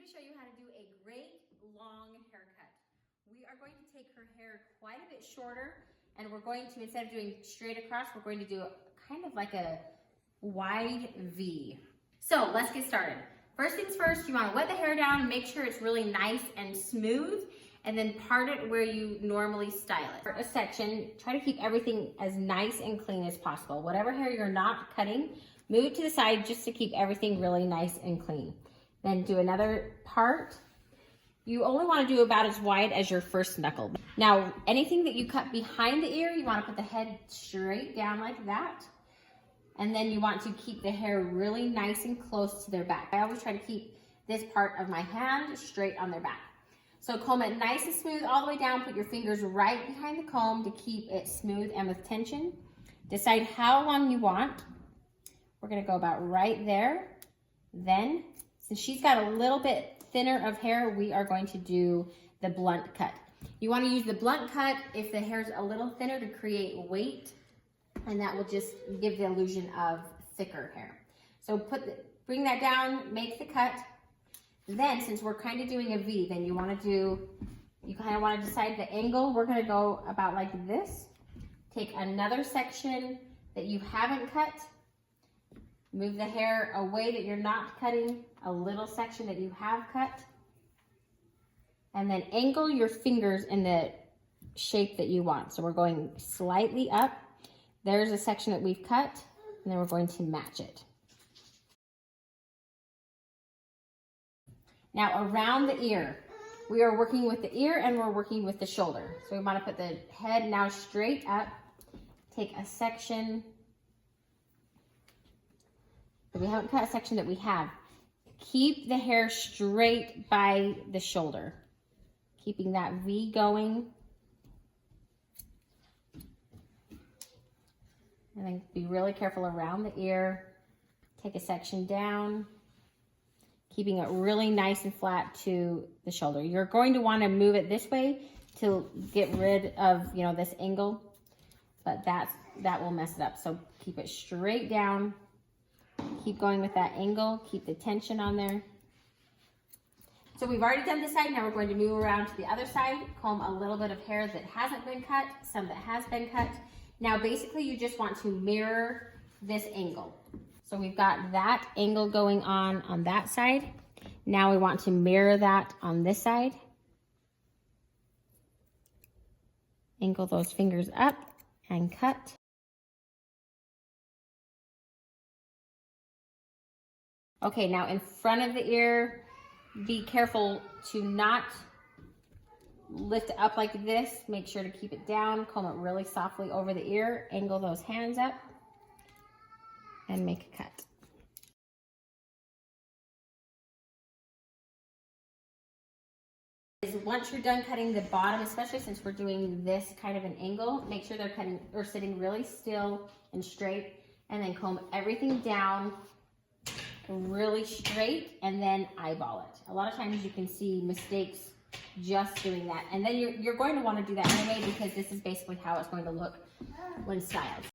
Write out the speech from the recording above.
to show you how to do a great long haircut. We are going to take her hair quite a bit shorter, and we're going to, instead of doing straight across, we're going to do kind of like a wide V. So let's get started. First things first, you want to wet the hair down, make sure it's really nice and smooth, and then part it where you normally style it. For a section, try to keep everything as nice and clean as possible. Whatever hair you're not cutting, move it to the side just to keep everything really nice and clean. Then do another part. You only want to do about as wide as your first knuckle. Now, anything that you cut behind the ear, you want to put the head straight down like that. And then you want to keep the hair really nice and close to their back. I always try to keep this part of my hand straight on their back. So comb it nice and smooth all the way down. Put your fingers right behind the comb to keep it smooth and with tension. Decide how long you want. We're gonna go about right there. Then, since she's got a little bit thinner of hair, we are going to do the blunt cut. You wanna use the blunt cut if the hair's a little thinner to create weight, and that will just give the illusion of thicker hair. So bring that down, make the cut. Then, since we're kind of doing a V, then you kind of want to decide the angle. We're going to go about like this. Take another section that you haven't cut. Move the hair away that you're not cutting, a little section that you have cut. And then angle your fingers in the shape that you want. So we're going slightly up. There's a section that we've cut, and then we're going to match it. Now around the ear, we are working with the ear and we're working with the shoulder. So we want to put the head now straight up, take a section, but we haven't cut a section that we have. Keep the hair straight by the shoulder, keeping that V going. And then be really careful around the ear. Take a section down, keeping it really nice and flat to the shoulder. You're going to want to move it this way to get rid of, this angle, but that will mess it up. So keep it straight down. Keep going with that angle. Keep the tension on there. So we've already done this side. Now we're going to move around to the other side. Comb a little bit of hair that hasn't been cut, some that has been cut. Now basically you just want to mirror this angle. So we've got that angle going on that side. Now we want to mirror that on this side. Angle those fingers up and cut. Okay, now in front of the ear, be careful to not lift it up like this. Make sure to keep it down. Comb it really softly over the ear. Angle those hands up and make a cut. Once you're done cutting the bottom, especially since we're doing this kind of an angle, make sure they're cutting or sitting really still and straight, and then comb everything down really straight and then eyeball it. A lot of times you can see mistakes just doing that, and then you're going to want to do that anyway because this is basically how it's going to look when styled.